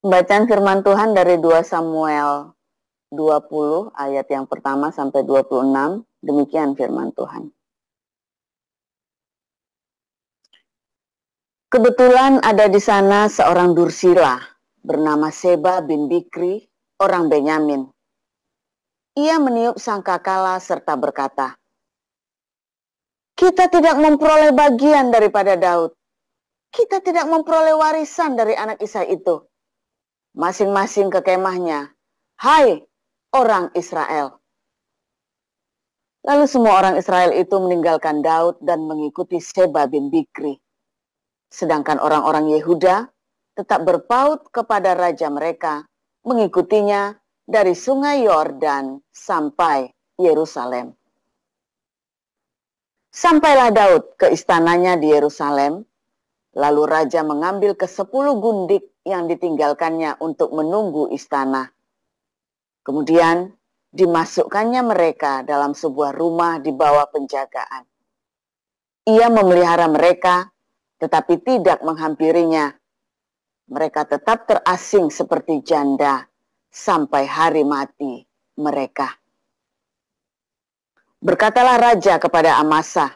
Bacaan firman Tuhan dari 2 Samuel 20 ayat yang pertama sampai 26. Demikian firman Tuhan. Kebetulan ada di sana seorang dursila bernama Seba bin Bikri, orang Benyamin. Ia meniup sangkakala serta berkata, "Kita tidak memperoleh bagian daripada Daud. Kita tidak memperoleh warisan dari anak Isai itu. Masing-masing ke kemahnya. Hai orang Israel." Lalu semua orang Israel itu meninggalkan Daud dan mengikuti Seba bin Bikri. Sedangkan orang-orang Yehuda tetap berpaut kepada raja mereka, mengikutinya dari sungai Yordan sampai Yerusalem. Sampailah Daud ke istananya di Yerusalem, lalu raja mengambil ke-10 gundik yang ditinggalkannya untuk menunggu istana. Kemudian dimasukkannya mereka dalam sebuah rumah di bawah penjagaan. Ia memelihara mereka, tetapi tidak menghampirinya. Mereka tetap terasing seperti janda sampai hari mati mereka. Berkatalah raja kepada Amasa,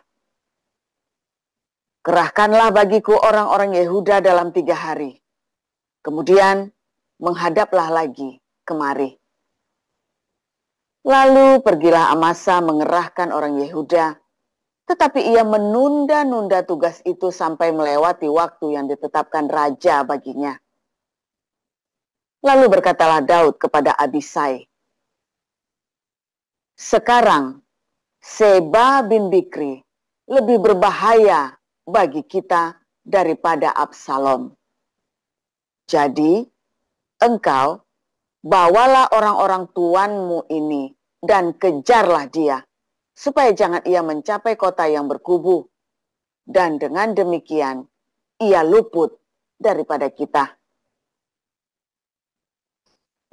"Kerahkanlah bagiku orang-orang Yehuda dalam 3 hari. Kemudian menghadaplah lagi kemari." Lalu pergilah Amasa mengerahkan orang Yehuda, tetapi ia menunda-nunda tugas itu sampai melewati waktu yang ditetapkan raja baginya. Lalu berkatalah Daud kepada Abisai, "Sekarang Seba bin Bikri lebih berbahaya bagi kita daripada Absalom. Jadi engkau bawalah orang-orang tuanmu ini dan kejarlah dia, supaya jangan ia mencapai kota yang berkubu, dan dengan demikian ia luput daripada kita."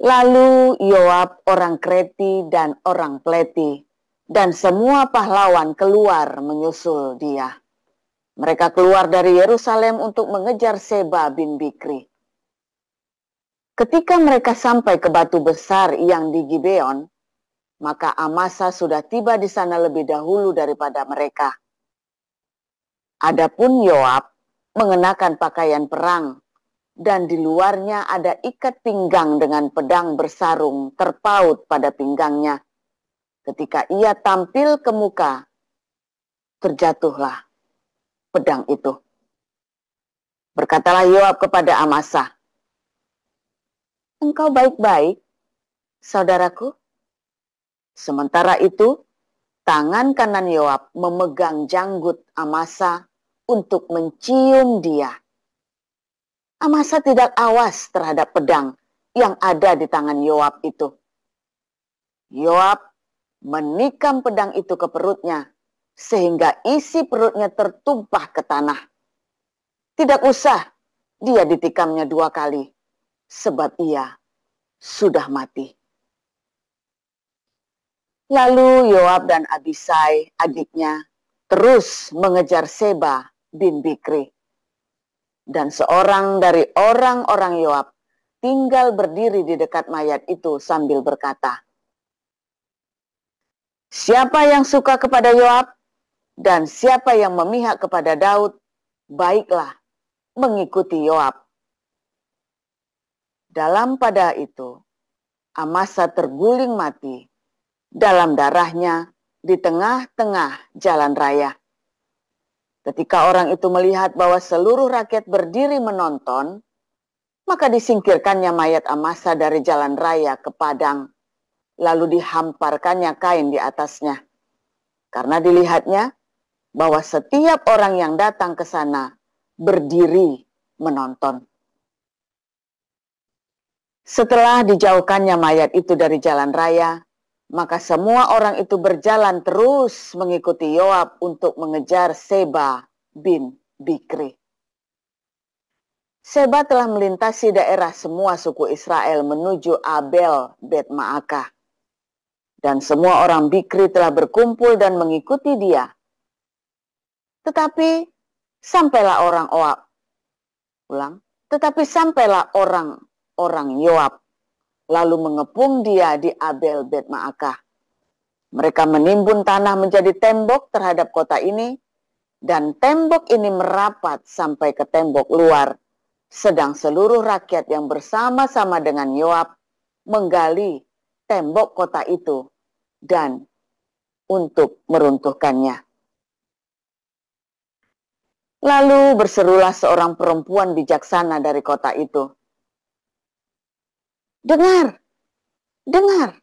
Lalu Yoab orang Kreti dan orang Pleti dan semua pahlawan keluar menyusul dia. Mereka keluar dari Yerusalem untuk mengejar Seba bin Bikri. Ketika mereka sampai ke batu besar yang di Gibeon, maka Amasa sudah tiba di sana lebih dahulu daripada mereka. Adapun Yoab mengenakan pakaian perang, dan di luarnya ada ikat pinggang dengan pedang bersarung terpaut pada pinggangnya. Ketika ia tampil ke muka, terjatuhlah pedang itu. Berkatalah Yoab kepada Amasa, "Engkau baik-baik, saudaraku?" Sementara itu, tangan kanan Yoab memegang janggut Amasa untuk mencium dia. Amasa tidak awas terhadap pedang yang ada di tangan Yoab itu. Yoab menikam pedang itu ke perutnya, sehingga isi perutnya tertumpah ke tanah. Tidak usah dia ditikamnya 2 kali, sebab ia sudah mati. Lalu Yoab dan Abisai, adiknya, terus mengejar Seba bin Bikri. Dan seorang dari orang-orang Yoab tinggal berdiri di dekat mayat itu sambil berkata, "Siapa yang suka kepada Yoab dan siapa yang memihak kepada Daud, baiklah mengikuti Yoab." Dalam pada itu, Amasa terguling mati dalam darahnya di tengah-tengah jalan raya. Ketika orang itu melihat bahwa seluruh rakyat berdiri menonton, maka disingkirkannya mayat Amasa dari jalan raya ke padang, lalu dihamparkannya kain di atasnya. Karena dilihatnya bahwa setiap orang yang datang ke sana berdiri menonton. Setelah dijauhkannya mayat itu dari jalan raya, maka semua orang itu berjalan terus mengikuti Yoab untuk mengejar Seba bin Bikri. Seba telah melintasi daerah semua suku Israel menuju Abel Bet Maakah. Dan semua orang Bikri telah berkumpul dan mengikuti dia. Tetapi sampailah orang orang Yoab, lalu mengepung dia di Abel Bet Maakah. Mereka menimbun tanah menjadi tembok terhadap kota ini, dan tembok ini merapat sampai ke tembok luar, sedang seluruh rakyat yang bersama-sama dengan Yoab menggali tembok kota itu dan untuk meruntuhkannya. Lalu berserulah seorang perempuan bijaksana dari kota itu. Dengar, dengar,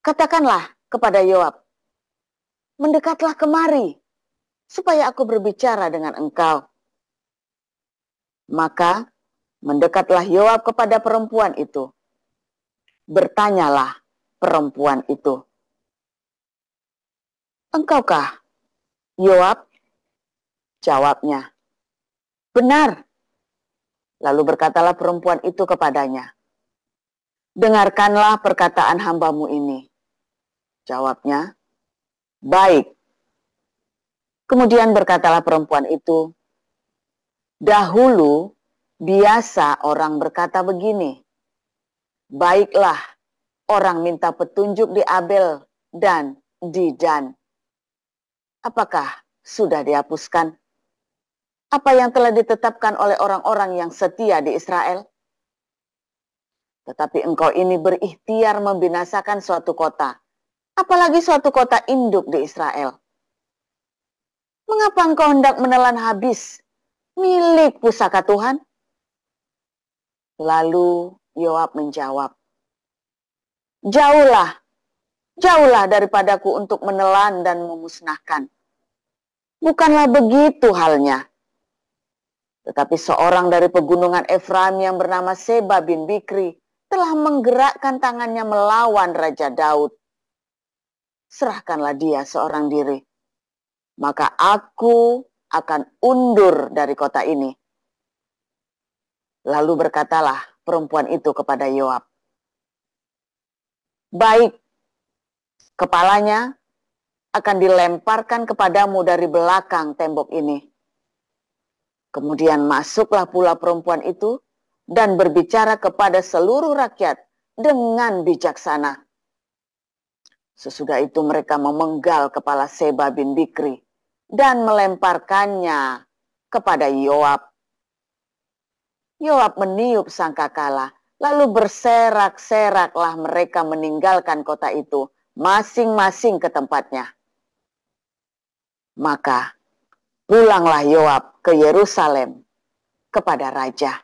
katakanlah kepada Yoab, mendekatlah kemari, supaya aku berbicara dengan engkau. Maka mendekatlah Yoab kepada perempuan itu. Bertanyalah perempuan itu, engkaukah Yoab? Jawabnya, benar. Lalu berkatalah perempuan itu kepadanya, dengarkanlah perkataan hambamu ini. Jawabnya, baik. Kemudian berkatalah perempuan itu, dahulu biasa orang berkata begini, baiklah orang minta petunjuk di Abel dan di Dan. Apakah sudah dihapuskan apa yang telah ditetapkan oleh orang-orang yang setia di Israel? Tetapi engkau ini berikhtiar membinasakan suatu kota, apalagi suatu kota induk di Israel. Mengapa engkau hendak menelan habis milik pusaka Tuhan? Lalu Yoab menjawab, jauhlah, jauhlah daripadaku untuk menelan dan memusnahkan. Bukanlah begitu halnya. Tetapi seorang dari pegunungan Efraim yang bernama Seba bin Bikri telah menggerakkan tangannya melawan Raja Daud. Serahkanlah dia seorang diri, maka aku akan undur dari kota ini. Lalu berkatalah perempuan itu kepada Yoab, baik, kepalanya akan dilemparkan kepadamu dari belakang tembok ini. Kemudian masuklah pula perempuan itu dan berbicara kepada seluruh rakyat dengan bijaksana. Sesudah itu mereka memenggal kepala Seba bin Bikri dan melemparkannya kepada Yoab. Yoab meniup sangkakala, lalu berserak-seraklah mereka meninggalkan kota itu, masing-masing ke tempatnya. Maka pulanglah Yoab ke Yerusalem kepada raja.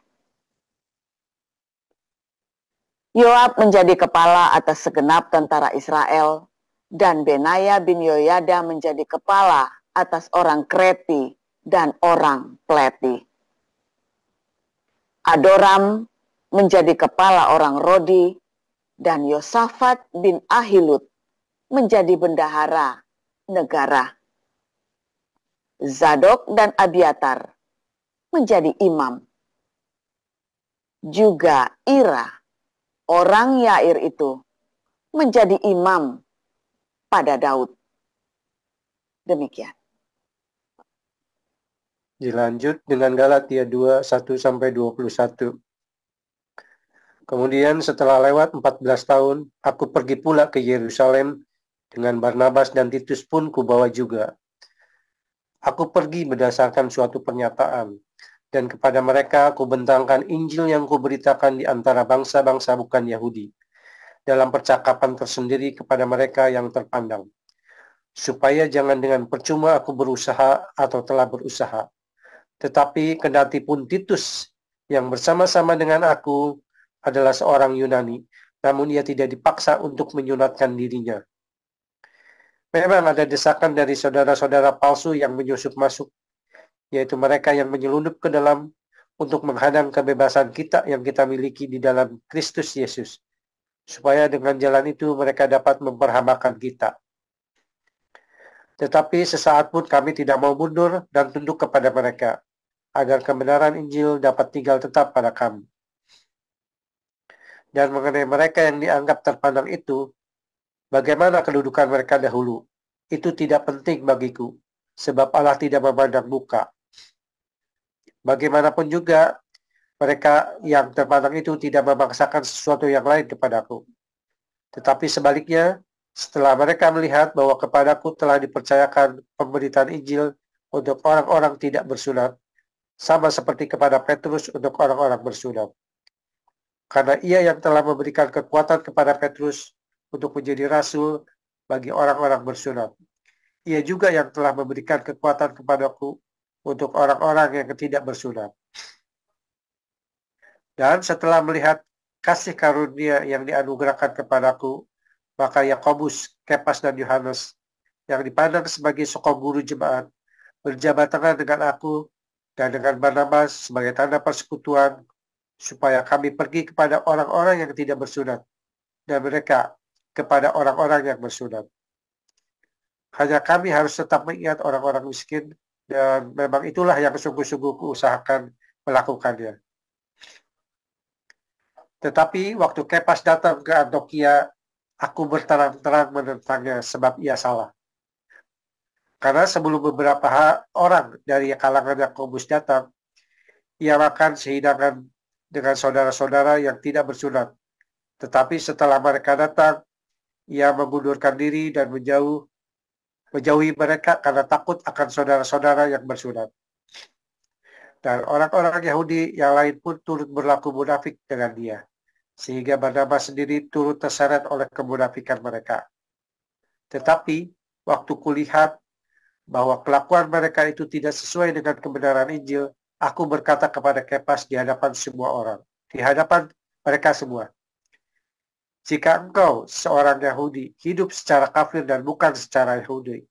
Yoab menjadi kepala atas segenap tentara Israel, dan Benaya bin Yoyada menjadi kepala atas orang Kreti dan orang Pleti. Adoram menjadi kepala orang Rodi, dan Yosafat bin Ahilud menjadi bendahara negara. Zadok dan Abiatar menjadi imam. Juga Ira, orang Yair itu, menjadi imam pada Daud. Demikian. Dilanjut dengan Galatia 2, 1-21. Kemudian setelah lewat 14 tahun, aku pergi pula ke Yerusalem dengan Barnabas dan Titus pun kubawa juga. Aku pergi berdasarkan suatu pernyataan, dan kepada mereka aku bentangkan Injil yang kuberitakan di antara bangsa-bangsa bukan Yahudi, dalam percakapan tersendiri kepada mereka yang terpandang, supaya jangan dengan percuma aku berusaha atau telah berusaha. Tetapi kendati pun Titus yang bersama-sama dengan aku adalah seorang Yunani, namun ia tidak dipaksa untuk menyunatkan dirinya. Memang ada desakan dari saudara-saudara palsu yang menyusup masuk, yaitu mereka yang menyelundup ke dalam untuk menghadang kebebasan kita yang kita miliki di dalam Kristus Yesus, supaya dengan jalan itu mereka dapat memperhamakan kita. Tetapi sesaat pun kami tidak mau mundur dan tunduk kepada mereka, agar kebenaran Injil dapat tinggal tetap pada kami. Dan mengenai mereka yang dianggap terpandang itu, bagaimana kedudukan mereka dahulu, itu tidak penting bagiku, sebab Allah tidak memandang muka. Bagaimanapun juga, Mereka yang terpandang itu tidak memaksakan sesuatu yang lain kepadaku. Tetapi sebaliknya, setelah mereka melihat bahwa kepadaku telah dipercayakan pemberitaan Injil untuk orang-orang tidak bersunat, sama seperti kepada Petrus untuk orang-orang bersunat. Karena ia yang telah memberikan kekuatan kepada Petrus untuk menjadi rasul bagi orang-orang bersunat. Ia juga yang telah memberikan kekuatan kepadaku untuk orang-orang yang tidak bersunat. Dan setelah melihat kasih karunia yang dianugerahkan kepadaku, maka Yakobus, Kepas, dan Yohanes yang dipandang sebagai sokong guru jemaat berjabat tangan dengan aku dan dengan Barnabas sebagai tanda persekutuan supaya kami pergi kepada orang-orang yang tidak bersunat dan mereka kepada orang-orang yang bersunat. Hanya kami harus tetap mengingat orang-orang miskin dan memang itulah yang sungguh-sungguh kuusahakan melakukannya. Tetapi waktu Kepas datang ke Antioquia, aku berterang-terang menentangnya sebab ia salah. Karena sebelum beberapa orang dari kalangan Yakobus datang, ia makan sehidangan dengan saudara-saudara yang tidak bersunat. Tetapi setelah mereka datang, ia mengundurkan diri dan menjauhi mereka karena takut akan saudara-saudara yang bersunat. Dan orang-orang Yahudi yang lain pun turut berlaku munafik dengan dia. Sehingga Barnabas sendiri turut terseret oleh kemunafikan mereka. Tetapi waktu kulihat bahwa kelakuan mereka itu tidak sesuai dengan kebenaran Injil, aku berkata kepada Kepas di hadapan semua orang, di hadapan mereka semua, jika engkau seorang Yahudi hidup secara kafir dan bukan secara Yahudi,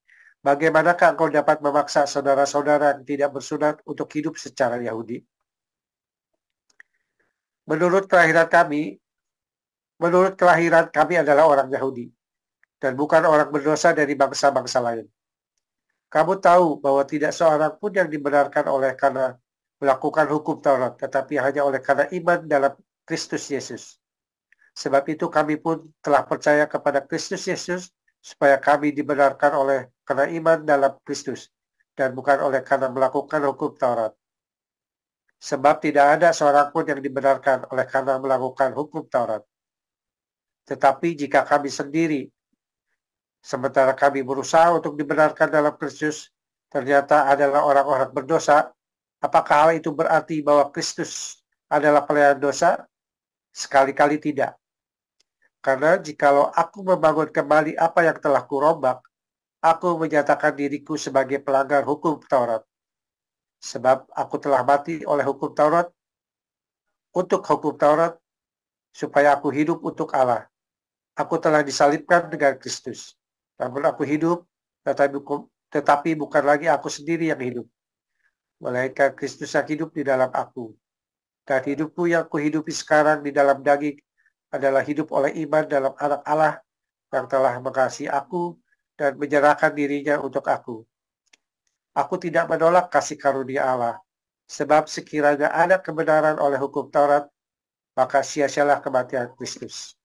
bagaimanakah engkau dapat memaksa saudara-saudara yang tidak bersunat untuk hidup secara Yahudi? Menurut kelahiran kami adalah orang Yahudi dan bukan orang berdosa dari bangsa-bangsa lain. Kamu tahu bahwa tidak seorang pun yang dibenarkan oleh karena melakukan hukum Taurat, tetapi hanya oleh karena iman dalam Kristus Yesus. Sebab itu kami pun telah percaya kepada Kristus Yesus supaya kami dibenarkan oleh karena iman dalam Kristus dan bukan oleh karena melakukan hukum Taurat. Sebab tidak ada seorang pun yang dibenarkan oleh karena melakukan hukum Taurat. Tetapi jika kami sendiri, sementara kami berusaha untuk dibenarkan dalam Kristus, ternyata adalah orang-orang berdosa, apakah hal itu berarti bahwa Kristus adalah pelayan dosa? Sekali-kali tidak. Karena jikalau aku membangun kembali apa yang telah kurombak, aku menyatakan diriku sebagai pelanggar hukum Taurat. Sebab aku telah mati oleh hukum Taurat, untuk hukum Taurat, supaya aku hidup untuk Allah. Aku telah disalibkan dengan Kristus. Namun aku hidup, tetapi bukan lagi aku sendiri yang hidup, melainkan Kristus yang hidup di dalam aku. Dan hidupku yang kuhidupi sekarang di dalam daging adalah hidup oleh iman dalam Anak Allah yang telah mengasihi aku dan menyerahkan dirinya untuk aku. Aku tidak menolak kasih karunia Allah, sebab sekiranya ada kebenaran oleh hukum Taurat, maka sia-sialah kematian Kristus.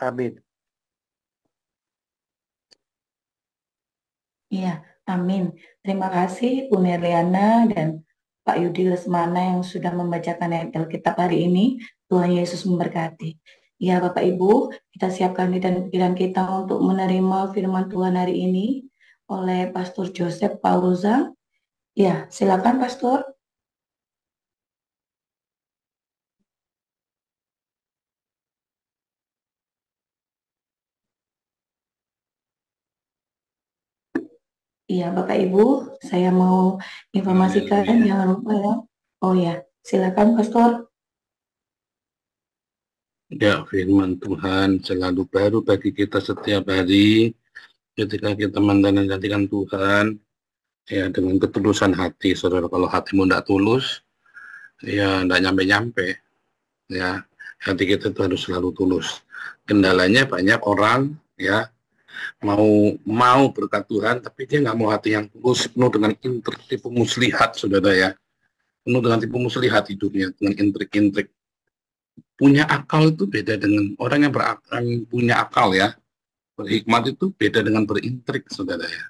Amin. Iya, amin. Terima kasih Bu Merliana dan Pak Yudi Lesmana yang sudah membacakan ayat Alkitab hari ini. Tuhan Yesus memberkati. Ya Bapak Ibu, kita siapkan pikiran kita untuk menerima firman Tuhan hari ini oleh Pastor Joseph Pauruza. Ya, silakan Pastor. Iya Bapak Ibu, saya mau informasikan, jangan lupa ya. Oh ya, silakan Pastor. Ya, firman Tuhan selalu baru bagi kita setiap hari ketika kita menantikan Tuhan, ya dengan ketulusan hati. Saudara, kalau hatimu tidak tulus, ya tidak nyampe-nyampe. Ya, hati kita itu harus selalu tulus. Kendalanya banyak orang, ya, mau berkat Tuhan, tapi dia nggak mau hati yang tulus, penuh dengan intrik, tipu muslihat, saudara ya. Penuh dengan tipu muslihat hidupnya, dengan intrik-intrik. Punya akal itu beda dengan orang yang punya akal ya. Berhikmat itu beda dengan berintrik, saudara ya.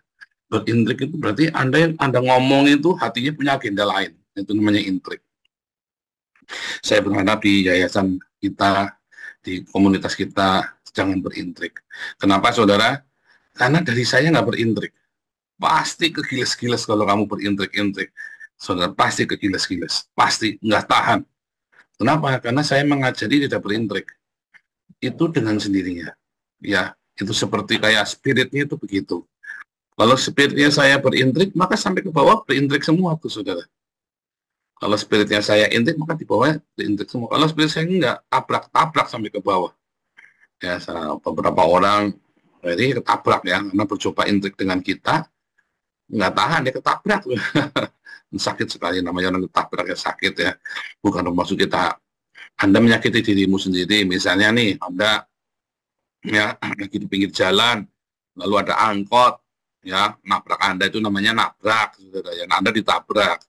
Berintrik itu berarti Anda ngomong itu hatinya punya agenda lain. Itu namanya intrik. Saya berharap di yayasan kita, di komunitas kita, jangan berintrik. Kenapa, saudara? Karena dari saya nggak berintrik. Pasti kegiles-giles kalau kamu berintrik-intrik. Saudara, pasti kegiles-giles. Pasti, nggak tahan. Kenapa? Karena saya mengajari tidak berintrik. Itu dengan sendirinya. Ya, itu seperti kayak spiritnya itu begitu. Kalau spiritnya saya berintrik, maka sampai ke bawah berintrik semua tuh, saudara. Kalau spiritnya saya intrik, maka di bawah intrik semua. Kalau spirit saya enggak, tabrak-tabrak sampai ke bawah. Ya, beberapa orang ini ketabrak ya, karena bercoba intrik dengan kita, nggak tahan, dia ketabrak. Sakit sekali, namanya orang ketabrak ya, sakit ya. Bukan maksud kita, Anda menyakiti dirimu sendiri. Misalnya nih, Anda ya lagi di pinggir jalan, lalu ada angkot, ya, nabrak Anda, itu namanya nabrak, saudara. Ya, Anda ditabrak,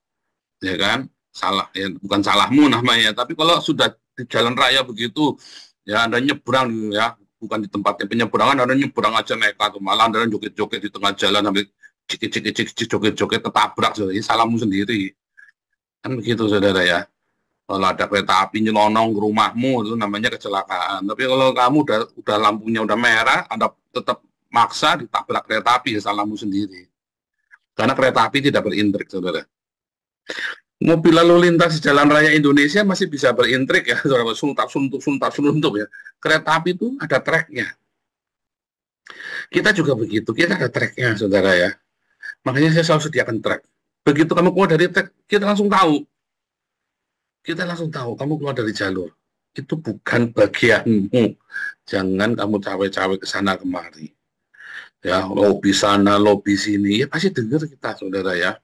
ya kan? Salah ya, bukan salahmu namanya, tapi kalau sudah di jalan raya begitu ya, Anda nyebrang ya, bukan di tempatnya penyeberangan, Anda nyebrang aja nekat, malah Anda joget-joget di tengah jalan sampai cik joget-joget ketabrak, saudara. Ini salahmu sendiri kan begitu, saudara ya. Kalau ada kereta api nyelonong ke rumahmu, itu namanya kecelakaan. Tapi kalau kamu udah lampunya udah merah, Anda tetap maksa ditabrak kereta api, ya salahmu sendiri, karena kereta api tidak berintrik, saudara. Mobil lalu lintas di jalan raya Indonesia masih bisa berintrik ya, suntuk ya. Kereta api itu ada treknya. Kita juga begitu, kita ada treknya, saudara ya. Makanya saya selalu sediakan trek. Begitu kamu keluar dari trek, kita langsung tahu. Kita langsung tahu kamu keluar dari jalur. Itu bukan bagianmu. Jangan kamu cawe-cawe ke sana kemari. Ya, lobi sana, lobi sini, ya pasti dengar kita, saudara ya.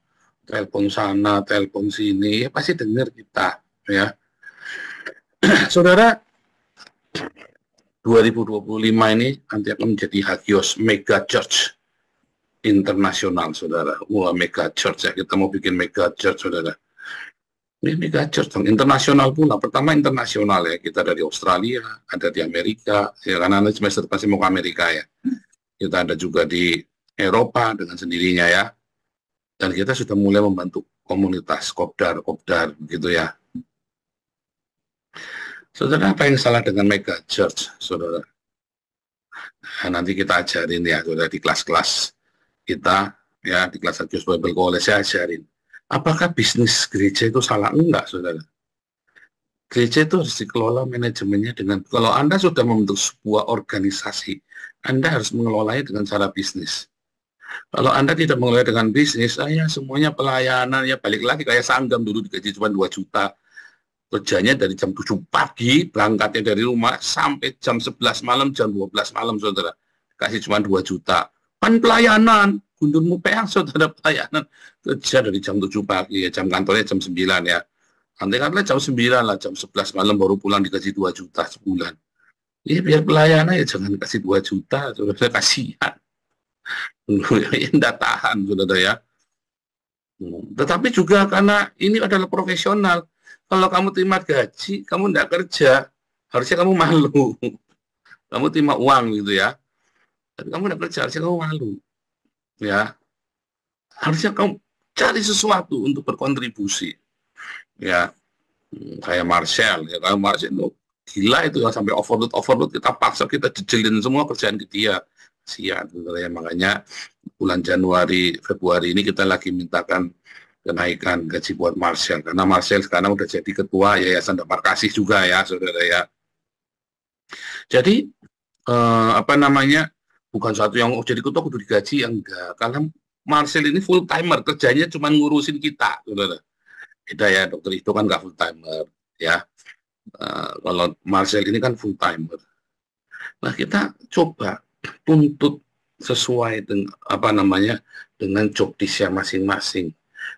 Telepon sana, telepon sini, ya pasti dengar kita, ya. Saudara, 2025 ini nanti akan menjadi Hagios Mega Church internasional, saudara. Wah, Mega Church ya, kita mau bikin Mega Church, saudara. Ini Mega Church internasional pula. Pertama internasional ya, kita dari Australia, ada di Amerika, ya karena semester pasti mau ke Amerika ya. Kita ada juga di Eropa dengan sendirinya ya. Dan kita sudah mulai membantu komunitas kopdar gitu ya. Saudara, apa yang salah dengan Mega Church, saudara? Nah, nanti kita ajarin ya, saudara, di kelas-kelas kita, ya, di kelas Hagios Bible College saya ajarin. Apakah bisnis gereja itu salah? Enggak, saudara. Gereja itu harus dikelola manajemennya dengan, kalau Anda sudah membentuk sebuah organisasi, Anda harus mengelolanya dengan cara bisnis. Kalau Anda tidak mengelola dengan bisnis, ya semuanya pelayanan, ya balik lagi kayak Sanggam dulu digaji cuma 2 juta. Kerjanya dari jam 7 pagi, berangkatnya dari rumah, sampai jam 11 malam, jam 12 malam, saudara. Kasih cuma 2 juta. Kan pelayanan, gundulmu peang, saudara, pelayanan. Kerja dari jam 7 pagi, ya jam kantornya jam 9 ya. Nanti kan jam 9 lah, jam 11 malam baru pulang dikasih 2 juta sebulan. Ya biar pelayanan ya jangan kasih 2 juta, saudara, kasihan. Tidak tahan, saudara ya. Tetapi juga karena ini adalah profesional. Kalau kamu terima gaji, kamu tidak kerja, harusnya kamu malu. Kamu terima uang gitu ya. Dan kamu tidak kerja, harusnya kamu malu. Ya. Harusnya kamu cari sesuatu untuk berkontribusi. Ya. Kayak Marcel, ya kayak Marcel itu gila itu ya, sampai overload kita paksa, kita jejelin semua kerjaan ke dia. Siap, ya. Makanya bulan Januari, Februari ini kita lagi mintakan kenaikan gaji buat Marcel, karena Marcel sekarang udah jadi ketua Yayasan Damar Kasih juga ya, saudara ya. Jadi bukan satu yang jadi ketua kudu digaji, yang enggak, karena Marcel ini full timer, kerjanya cuma ngurusin kita, saudara. Beda ya, dokter itu kan nggak full timer ya. Kalau Marcel ini kan full timer. Nah, kita coba tuntut sesuai dengan dengan job disk masing-masing.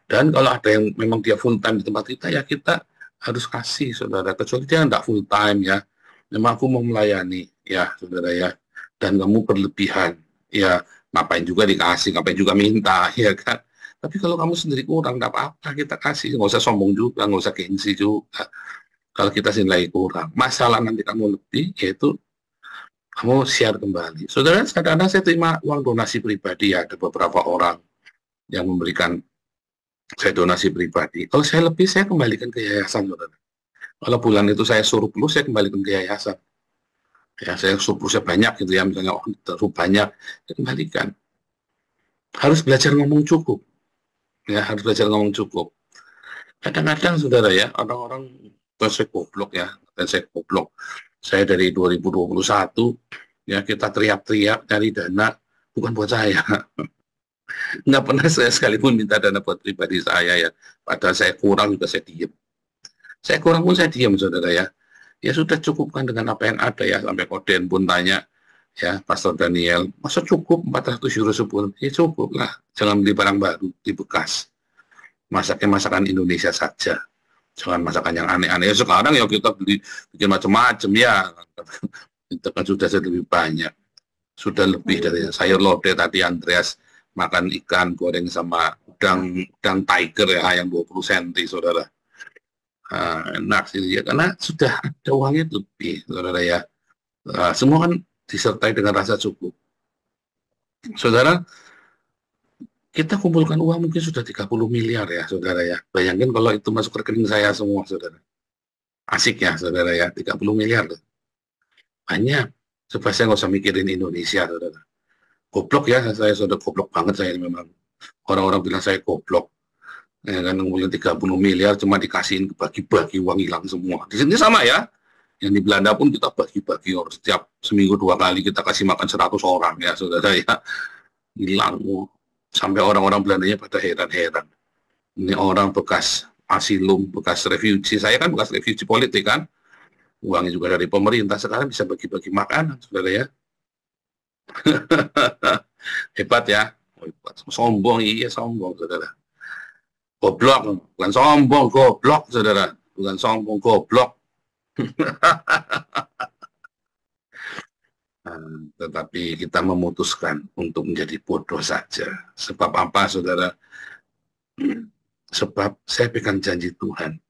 Dan kalau ada yang memang dia full time di tempat kita, ya kita harus kasih, saudara. Kecuali dia tidak full time ya. Memang aku mau melayani ya, saudara ya. Dan kamu berlebihan, ya ngapain juga dikasih, ngapain juga minta, ya kan. Tapi kalau kamu sendiri kurang, tidak apa-apa, kita kasih. Nggak usah sombong juga, nggak usah gengsi juga. Kalau kita nilai kurang, masalah nanti kamu lebih, yaitu kamu share kembali. Saudara, kadang-kadang saya terima uang donasi pribadi ya, ada beberapa orang yang memberikan saya donasi pribadi. Kalau saya lebih, saya kembalikan ke yayasan, saudara. Kalau bulan itu saya surplus, saya kembalikan ke yayasan. Ya, saya surplusnya banyak gitu ya, misalnya terlalu banyak, saya kembalikan. Harus belajar ngomong cukup. Ya, harus belajar ngomong cukup. Kadang-kadang saudara ya, orang-orang saya goblok ya, dan saya goblok. Saya dari 2021 ya kita teriak-teriak cari dana, bukan buat saya. Nggak pernah saya sekalipun minta dana buat pribadi saya ya. Padahal saya kurang juga saya diem. Saya kurang pun saya diem saudara ya. Ya sudah cukupkan dengan apa yang ada ya. Sampai Koden pun tanya ya, Pastor Daniel, masa cukup 400 euro sebulan? Ya cukup lah. Jangan beli barang baru di bekas. Masaknya masakan Indonesia saja. Jangan masakan yang aneh-aneh. Ya sekarang ya kita beli bikin macam-macam ya. Itu kan sudah lebih banyak. Sudah lebih dari sayur lodeh tadi Andreas makan ikan goreng sama udang tiger ya yang 20 cm saudara. Enak sih ya, karena sudah ada uangnya lebih saudara ya. Semua kan disertai dengan rasa cukup. Saudara, kita kumpulkan uang mungkin sudah 30 miliar ya saudara ya. Bayangin kalau itu masuk ke rekening saya semua saudara. Asik ya saudara ya, 30 miliar loh. Banyak. Supaya saya nggak usah mikirin Indonesia saudara. Goblok ya, saya sudah goblok banget saya memang. Orang-orang bilang saya goblok. Ya kan, ngumpulin 30 miliar cuma dikasihin bagi-bagi uang hilang semua. Di sini sama ya. Yang di Belanda pun kita bagi-bagi setiap seminggu 2 kali kita kasih makan 100 orang ya saudara ya. Hilang. Sampai orang-orang Belandanya pada heran-heran. Ini orang bekas asilum, bekas refugee. Saya kan bekas refugee politik kan. Uangnya juga dari pemerintah, sekarang bisa bagi-bagi makanan saudara ya. Hebat ya. Hebat. Sombong, iya sombong saudara. Goblok, bukan sombong, goblok saudara. Bukan sombong, goblok. Tetapi kita memutuskan untuk menjadi bodoh saja. Sebab apa saudara? Sebab saya pegang janji Tuhan.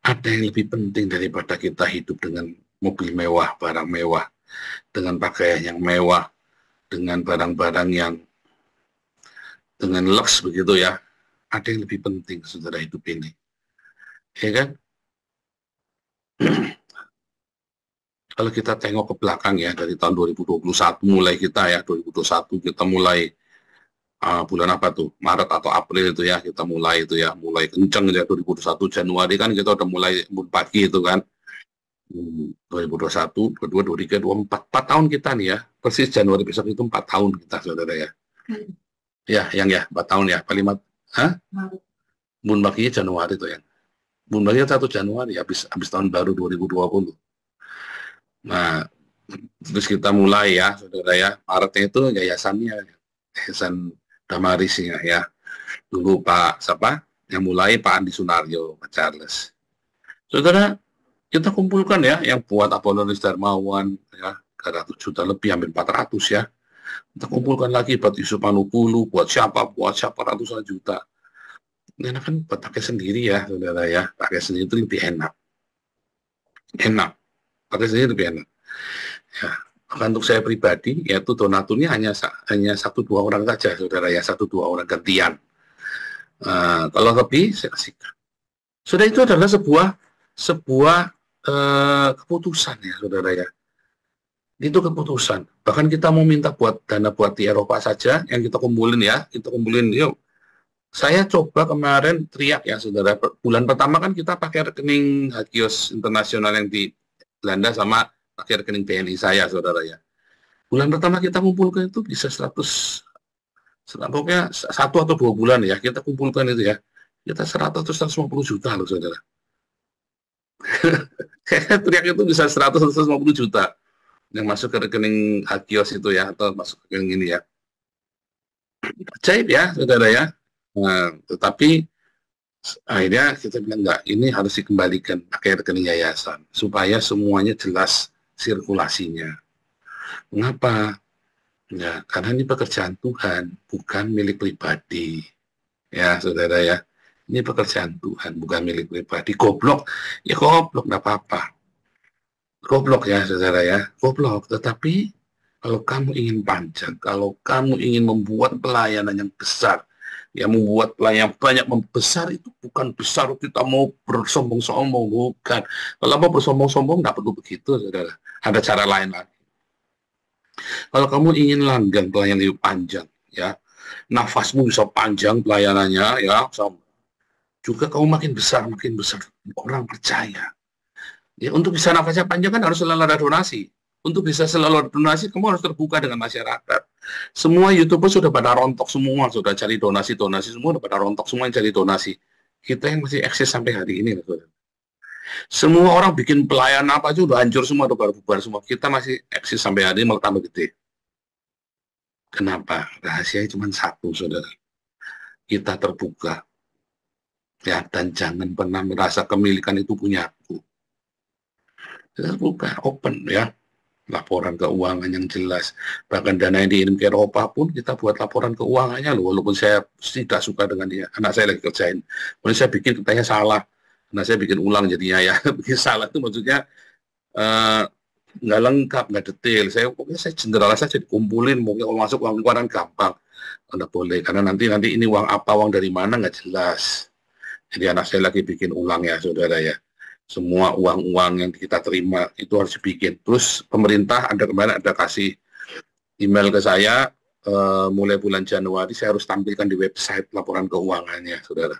Ada yang lebih penting daripada kita hidup dengan mobil mewah, barang mewah, dengan pakaian yang mewah, dengan barang-barang yang dengan lux begitu ya. Ada yang lebih penting saudara hidup ini. Ya kan? Kalau kita tengok ke belakang ya, dari tahun 2021 mulai kita ya, 2021 kita mulai bulan apa tuh, Maret atau April itu ya, kita mulai itu ya, mulai kenceng ya, 2021 Januari kan kita udah mulai pagi itu kan, 2021, 22, 23, 24, 4 tahun kita nih ya, persis Januari besok itu 4 tahun kita saudara ya. Ya, yang ya, 4 tahun ya, paling Bun baginya Januari itu ya. Bun baginya 1 Januari, habis tahun baru 2020. Nah, terus kita mulai ya, saudara ya, Maretnya itu yayasannya, Yayasan Damaris ya. Dulu Pak siapa? Yang mulai Pak Andi Sunario, Pak Charles. Saudara, kita kumpulkan ya, yang buat Apollonis Darmawan ya, 300 juta lebih, hampir 400 ya. Kita kumpulkan lagi buat Yusuf Manukulu, buat siapa ratusan juta. Enak kan buat pakai sendiri ya, saudara ya. Pakai sendiri itu lebih enak. Pakai sendiri lebih enak. Ya. Untuk saya pribadi, yaitu donaturnya hanya 1-2 orang saja, saudara ya, 1-2 orang gantian. Kalau lebih, saya kasihkan. Sudah, itu adalah sebuah keputusan ya, saudara ya. Itu keputusan. Bahkan kita mau minta buat dana buat di Eropa saja, yang kita kumpulin ya, yuk. Saya coba kemarin teriak ya, saudara. Bulan pertama kan kita pakai rekening Hagios Internasional yang di Belanda sama pakai rekening BNI saya, saudara ya. Bulan pertama kita kumpulkan itu bisa pokoknya 1 atau 2 bulan ya, kita kumpulkan itu ya. Kita 100-150 juta loh, saudara. Teriak itu bisa 100-150 juta yang masuk ke rekening Hagios itu ya, atau masuk ke rekening ini ya. Ajaib ya, saudara ya. Nah, tetapi akhirnya kita bilang enggak, ini harus dikembalikan pakai rekening yayasan supaya semuanya jelas sirkulasinya. Mengapa? Ya, karena ini pekerjaan Tuhan, bukan milik pribadi. Ya, saudara ya. Ini pekerjaan Tuhan, bukan milik pribadi. Goblok, ya goblok, enggak apa-apa. Goblok ya, saudara ya. Goblok, tetapi kalau kamu ingin panjang, kalau kamu ingin membuat pelayanan yang besar, Yang membuat pelayan banyak membesar itu bukan besar kita mau bersombong-sombong, bukan. Kalau mau bersombong-sombong nggak perlu begitu, saudara. Ada cara lain lagi. Kalau kamu ingin langgeng pelayan lebih panjang, ya, nafasmu bisa panjang pelayanannya, ya, juga kamu makin besar orang percaya. Ya, untuk bisa nafasnya panjang kan harus selalu ada donasi. Untuk bisa selalu ada donasi, kamu harus terbuka dengan masyarakat. Semua YouTuber sudah pada rontok semua, sudah cari donasi semua, sudah pada rontok semua yang cari donasi. Kita yang masih eksis sampai hari ini, saudara. Semua orang bikin pelayanan apa aja udah hancur semua, udah bubar semua. Kita masih eksis sampai hari ini, malah tambah gede. Kenapa? Rahasianya cuma satu, saudara. Kita terbuka. Ya, dan jangan pernah merasa kemilikan itu punya aku. Kita terbuka, open, ya. Laporan keuangan yang jelas. Bahkan dana yang dikirim ke Eropa pun kita buat laporan keuangannya loh. Walaupun saya tidak suka dengan dia. Anak saya lagi kerjain. Kemudian saya bikin katanya salah. Nah saya bikin ulang jadinya ya. Bikin salah itu maksudnya nggak lengkap, nggak detail. Pokoknya saya general saja dikumpulin. Mungkin kalau masuk uang keluaran gampang. Anda boleh. Karena nanti ini uang apa, uang dari mana nggak jelas. Jadi anak saya lagi bikin ulang ya saudara ya. Semua uang-uang yang kita terima itu harus dibikin. Terus pemerintah kemarin ada kasih email ke saya, mulai bulan Januari saya harus tampilkan di website laporan keuangannya, saudara.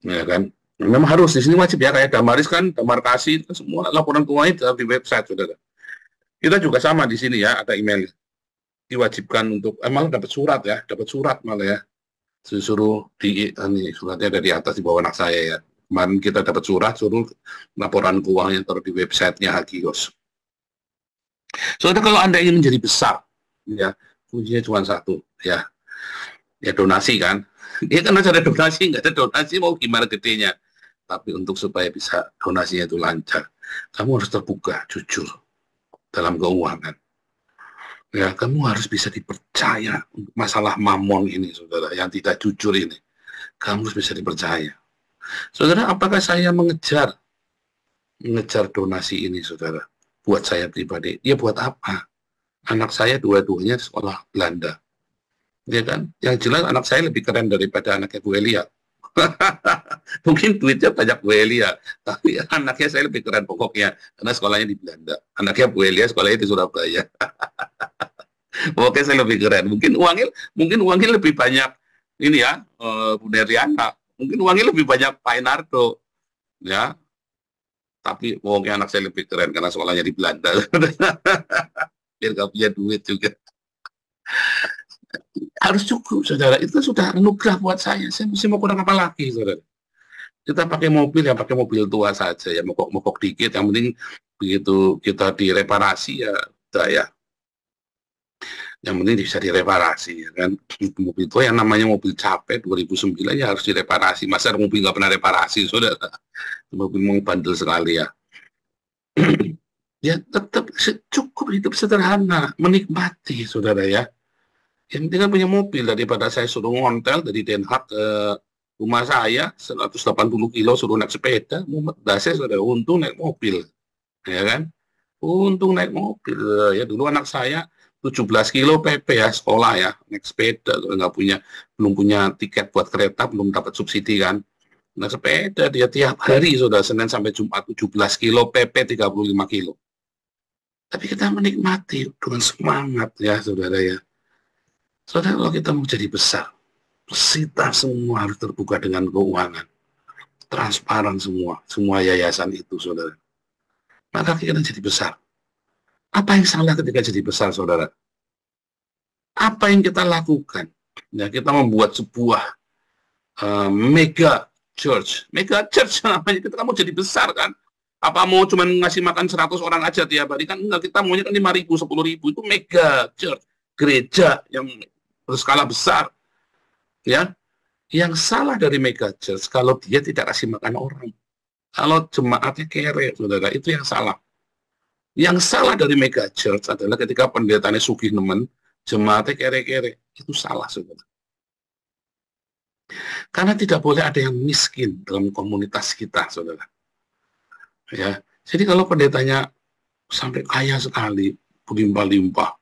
Ya kan? Memang harus, di sini wajib ya, kayak Damaris kan, Damarkasi, semua laporan keuangan di website, saudara. Kita juga sama di sini ya, ada email. Diwajibkan untuk, malah dapat surat malah ya. Disuruh suratnya ada di atas, di bawah anak saya ya. Kemarin kita dapat surat, suruh laporan keuangannya taruh di websitenya Hagios. Soalnya kalau Anda ingin menjadi besar, ya kuncinya cuma satu, ya donasi kan. Dia kan harus ada donasi, nggak ada donasi mau gimana gedenya. Tapi untuk supaya bisa donasinya itu lancar, kamu harus terbuka, jujur dalam keuangan. Ya, kamu harus bisa dipercaya untuk masalah mamon ini, saudara, yang tidak jujur ini. Kamu harus bisa dipercaya. Saudara, apakah saya mengejar donasi ini, saudara? Buat saya pribadi, ya buat apa? Anak saya dua-duanya sekolah Belanda. Ya kan? Yang jelas anak saya lebih keren daripada anaknya Bu Elia. Mungkin duitnya banyak Bu Elia, tapi anaknya saya lebih keren pokoknya, karena sekolahnya di Belanda. Anaknya Bu Elia sekolahnya di Surabaya. Pokoknya saya lebih keren. Mungkin uangnya lebih banyak ini ya, Bu Neriana. Mungkin uangnya lebih banyak Pak Enardo, ya. Tapi pokoknya anak saya lebih keren karena sekolahnya di Belanda. Biar gak punya duit juga. Harus cukup, saudara. Itu sudah anugerah buat saya. Saya mesti mau kurang apa lagi, saudara. Kita pakai mobil, pakai mobil tua saja. Ya mokok-mokok dikit. Yang penting begitu kita direparasi, ya udah ya. Yang penting bisa direparasi, ya kan. Mobil tua yang namanya mobil capek 2009 ya harus direparasi. Masa mobil nggak pernah reparasi, saudara? Mobil mau bandel sekali ya. Ya tetap cukup hidup sederhana, menikmati, saudara ya. Yang penting kan punya mobil, daripada saya suruh ngontel dari Den Haag ke rumah saya 180 kilo suruh naik sepeda, saya sudah untung naik mobil, ya kan? Untung naik mobil ya. Dulu anak saya 17 kilo PP ya sekolah ya, naik sepeda, belum punya tiket buat kereta, belum dapat subsidi kan. Nah sepeda dia tiap hari sudah Senin sampai Jumat 17 kilo PP 35 kilo. Tapi kita menikmati dengan semangat ya saudara ya. Saudara, kalau kita mau jadi besar, kita semua harus terbuka dengan keuangan. Transparan semua yayasan itu, saudara. Maka kita jadi besar. Apa yang salah ketika jadi besar, saudara? Apa yang kita lakukan? Ya, kita membuat sebuah mega church. Mega church namanya, kita mau jadi besar kan? Apa mau cuma ngasih makan 100 orang aja tiap hari? Kan enggak, kita maunya kan 5.000, 10.000. Itu mega church. Gereja yang berskala besar. Ya, yang salah dari mega church kalau dia tidak kasih makan orang. Kalau jemaatnya kere, saudara, itu yang salah. Yang salah dari mega church adalah ketika pendetanya sugih nemen, jemaatnya kere-kere. Itu salah, saudara. Karena tidak boleh ada yang miskin dalam komunitas kita, saudara. Ya, jadi kalau pendetanya sampai kaya sekali, berlimpah-limpah,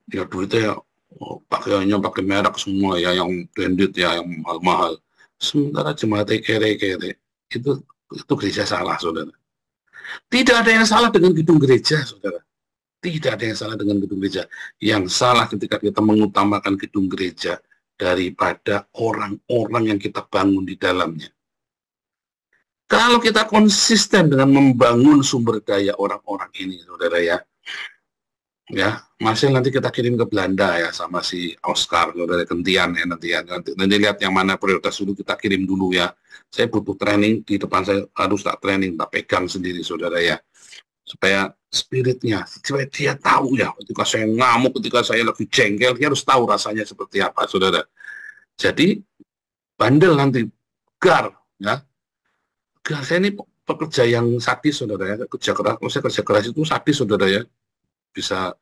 ya duitnya pakaiannya pakai merek semua ya, yang branded ya, yang mahal-mahal. Sementara jemaatnya kere-kere. Itu gereja salah, saudara. Tidak ada yang salah dengan gedung gereja, saudara. Tidak ada yang salah dengan gedung gereja. Yang salah ketika kita mengutamakan gedung gereja daripada orang-orang yang kita bangun di dalamnya. Kalau kita konsisten dengan membangun sumber daya orang-orang ini, saudara ya, masih nanti kita kirim ke Belanda ya, sama si Oscar, saudara, gantian ya nanti lihat yang mana prioritas dulu, kita kirim dulu ya. Saya butuh training, di depan saya harus tak training, tak pegang sendiri, saudara ya, supaya spiritnya, supaya dia tahu ya, ketika saya ngamuk, ketika saya lagi jengkel, dia harus tahu rasanya seperti apa, saudara. Jadi bandel nanti, gar ya. Saya ini pekerja yang sadis, saudara ya, kerja keras itu sadis, saudara ya. Bisa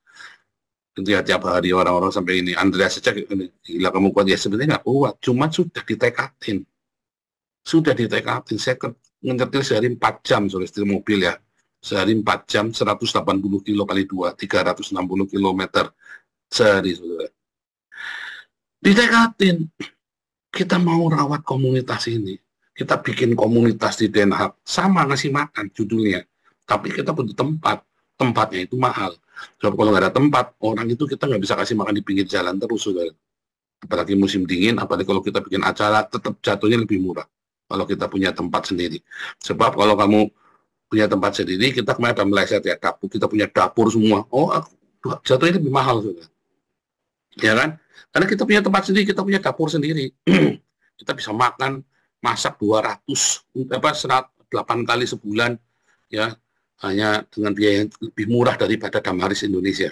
tiap hari orang-orang sampai ini, Andreas saja gila kamu kuat, ya sebenarnya nggak kuat, cuma sudah ditekatin. Saya nyetir sehari 4 jam, saudara, setir mobil ya, sehari 4 jam, 180 kilo kali 2, 360 kilometer sehari, saudara. Ditekatin, kita mau rawat komunitas ini. Kita bikin komunitas di Den Haag, sama ngasih makan judulnya. Tapi kita butuh tempat. Tempatnya itu mahal. Sebab kalau nggak ada tempat, orang itu kita nggak bisa kasih makan di pinggir jalan terus, saudara. Apalagi musim dingin, apalagi kalau kita bikin acara, tetap jatuhnya lebih murah. Kalau kita punya tempat sendiri. Sebab kalau kamu punya tempat sendiri, kita kemarin ada meleset ya, kita punya dapur semua. Jatuhnya lebih mahal, saudara. Ya kan? Karena kita punya tempat sendiri, kita punya dapur sendiri. Kita bisa makan, masak 108 kali sebulan ya, hanya dengan biaya yang lebih murah daripada Damaris Indonesia.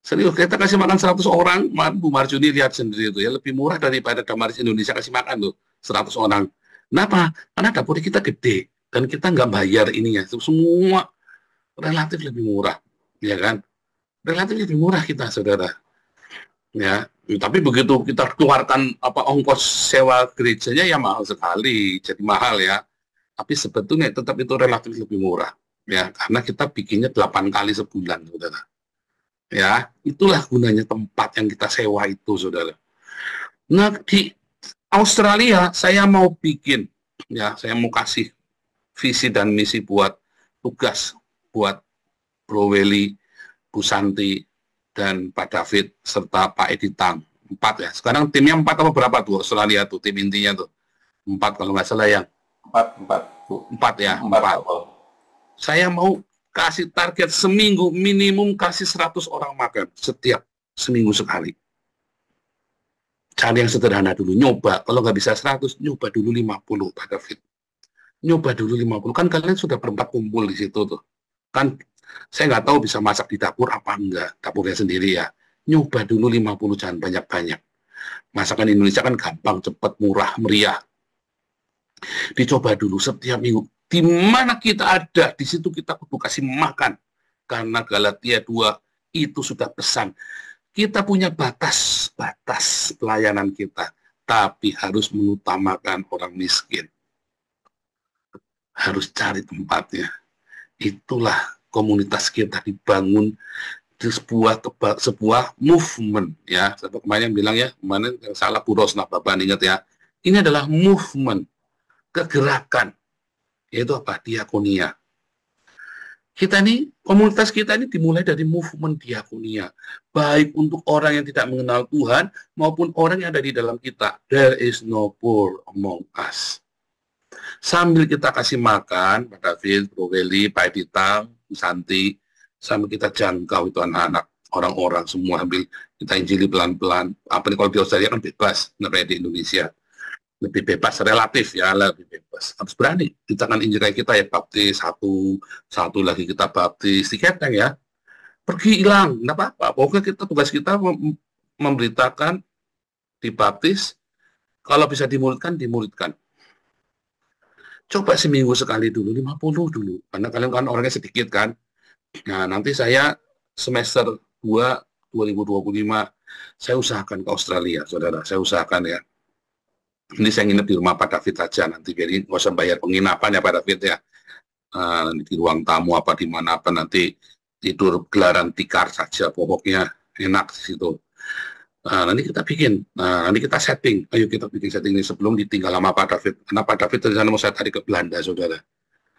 Serius, kita kasih makan 100 orang, Bu Marjuni lihat sendiri itu ya, lebih murah daripada Damaris Indonesia kasih makan tuh 100 orang. Kenapa? Karena dapur kita gede dan kita nggak bayar ininya, semua relatif lebih murah, ya kan? Relatif lebih murah kita, saudara. Ya, tapi begitu kita keluarkan ongkos sewa gerejanya ya mahal sekali, jadi mahal ya. Tapi sebetulnya tetap itu relatif lebih murah, ya, karena kita bikinnya 8 kali sebulan, saudara. Ya, itulah gunanya tempat yang kita sewa itu, saudara. Nah, di Australia saya mau bikin, ya, saya mau kasih visi dan misi buat tugas buat Bro Welly, Bu Santi, dan Pak David, serta Pak Edi Tang. 4 ya. Sekarang timnya 4 apa berapa tuh Australia tuh, tim intinya tuh? 4 kalau nggak salah ya. 4 ya, 4. Saya mau kasih target seminggu, minimum kasih 100 orang makan setiap seminggu sekali. Cari yang sederhana dulu, nyoba. Kalau nggak bisa 100, nyoba dulu 50, Pak David. Nyoba dulu 50. Kan kalian sudah berempat kumpul di situ tuh. Kan saya nggak tahu bisa masak di dapur apa enggak, dapurnya sendiri ya. Nyoba dulu 50, jangan banyak-banyak. Masakan Indonesia kan gampang, cepat, murah, meriah. Dicoba dulu setiap minggu. Di mana kita ada, di situ kita perlu kasih makan. Karena Galatia 2 itu sudah pesan. Kita punya batas pelayanan kita, tapi harus mengutamakan orang miskin. Harus cari tempatnya. Itulah komunitas kita dibangun di sebuah movement ya. Saya kemarin bilang ya, kemarin yang salah Bu Rosna, Bapak ingat ya. Ini adalah movement, kegerakan, yaitu apa? Diakonia. Kita ini, komunitas kita ini dimulai dari movement diakonia, baik untuk orang yang tidak mengenal Tuhan maupun orang yang ada di dalam kita. There is no poor among us. Sambil kita kasih makan, Pak David, Bro Welly, Pak Edi Tang, Santi, sambil kita jangkau itu anak-anak, orang-orang semua, sambil kita injili pelan-pelan. Apa nih, kalau di Australia kan bebas, nggak di Indonesia. Lebih bebas, relatif ya, lebih bebas. Harus berani, kita kan injil kayak kita ya, baptis, satu lagi kita baptis, diketeng ya. Pergi hilang, nggak apa-apa. Pokoknya tugas kita memberitakan, dibaptis, kalau bisa dimulitkan, dimulitkan. Coba seminggu sekali dulu, 50 dulu. Karena kalian kan orangnya sedikit kan. Nah, nanti saya semester 2, 2025, saya usahakan ke Australia, saudara. Saya usahakan ya. Ini saya nginep di rumah Pak David aja nanti, biar nggak usah bayar penginapan ya Pak David ya. Di ruang tamu apa di mana apa nanti tidur gelaran tikar saja, pokoknya enak di situ. Nanti kita bikin, nanti kita setting. Ayo kita bikin setting ini sebelum ditinggal sama Pak David. Karena Pak David dari sana mau saya tarik ke Belanda, saudara.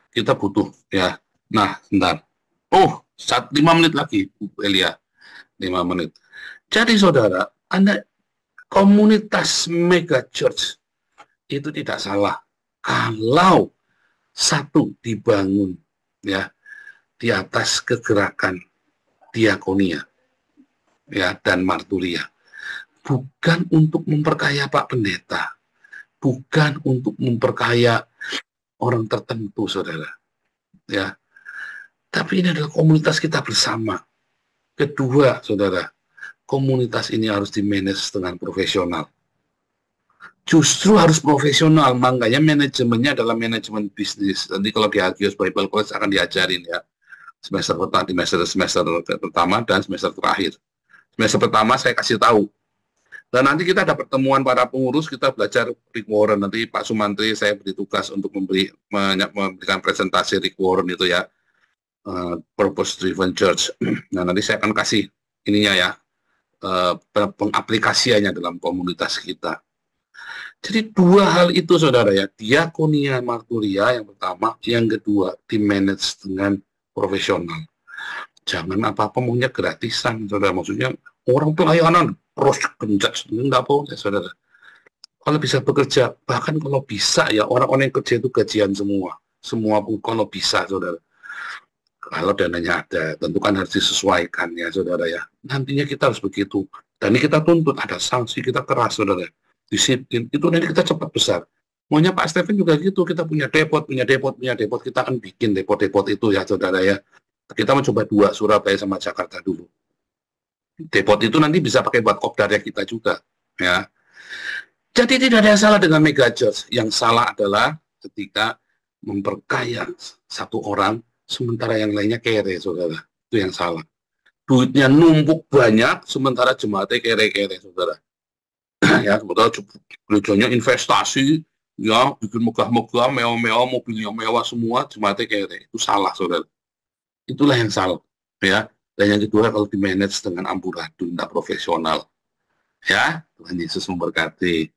Kita butuh, ya. Nah, bentar. 5 menit lagi, Bu Elia. 5 menit. Jadi, saudara, Anda komunitas mega church itu tidak salah. Kalau satu dibangun, ya, di atas kegerakan diakonia, ya, dan marturia. Bukan untuk memperkaya Pak Pendeta, bukan untuk memperkaya orang tertentu, saudara. Ya, tapi ini adalah komunitas kita bersama. Kedua, saudara, komunitas ini harus dimanage dengan profesional. Justru harus profesional, makanya manajemennya adalah manajemen bisnis. Nanti kalau di Hagios Bible College akan diajarin, ya, semester pertama dan semester terakhir. Semester pertama saya kasih tahu. Dan nanti kita ada pertemuan para pengurus, kita belajar Rick Warren. Nanti Pak Sumantri saya beri tugas untuk memberikan presentasi Rick Warren itu, ya, Purpose Driven Church. Nah, nanti saya akan kasih ininya, ya, pengaplikasiannya dalam komunitas kita. Jadi 2 hal itu, saudara, ya, diakonia marturia yang pertama, yang kedua dimanage dengan profesional. Jangan apa-apa maunya gratisan, saudara. Maksudnya orang pelayanan terus genjat, enggak boleh, saudara. Kalau bisa bekerja, bahkan kalau bisa, ya, orang-orang yang kerja itu gajian semua pun kalau bisa, saudara. Kalau dananya ada, tentu kan harus disesuaikan, ya, saudara, ya. Nantinya kita harus begitu. Dan ini kita tuntut, ada sanksi, kita keras, saudara. Disiplin, itu nanti kita cepat besar. Maunya Pak Stephen juga gitu, kita punya depot, kita akan bikin depot-depot itu, ya, saudara, ya. Kita mencoba 2, Surabaya sama Jakarta dulu. Depot itu nanti bisa pakai buat kopdarnya kita juga, ya. Jadi tidak ada yang salah dengan mega church. Yang salah adalah ketika memperkaya satu orang, sementara yang lainnya kere, saudara. Itu yang salah. Duitnya numpuk banyak, sementara jemaatnya kere-kere, saudara. Ya, sementara gerejanya investasi, ya, bikin megah-megah, mewah-mewah, mobilnya mewah semua, jemaatnya kere. Itu salah, saudara. Itulah yang salah, ya. Dan yang kedua, kalau di-manage dengan amburadul, tidak profesional. Ya, Tuhan Yesus memberkati.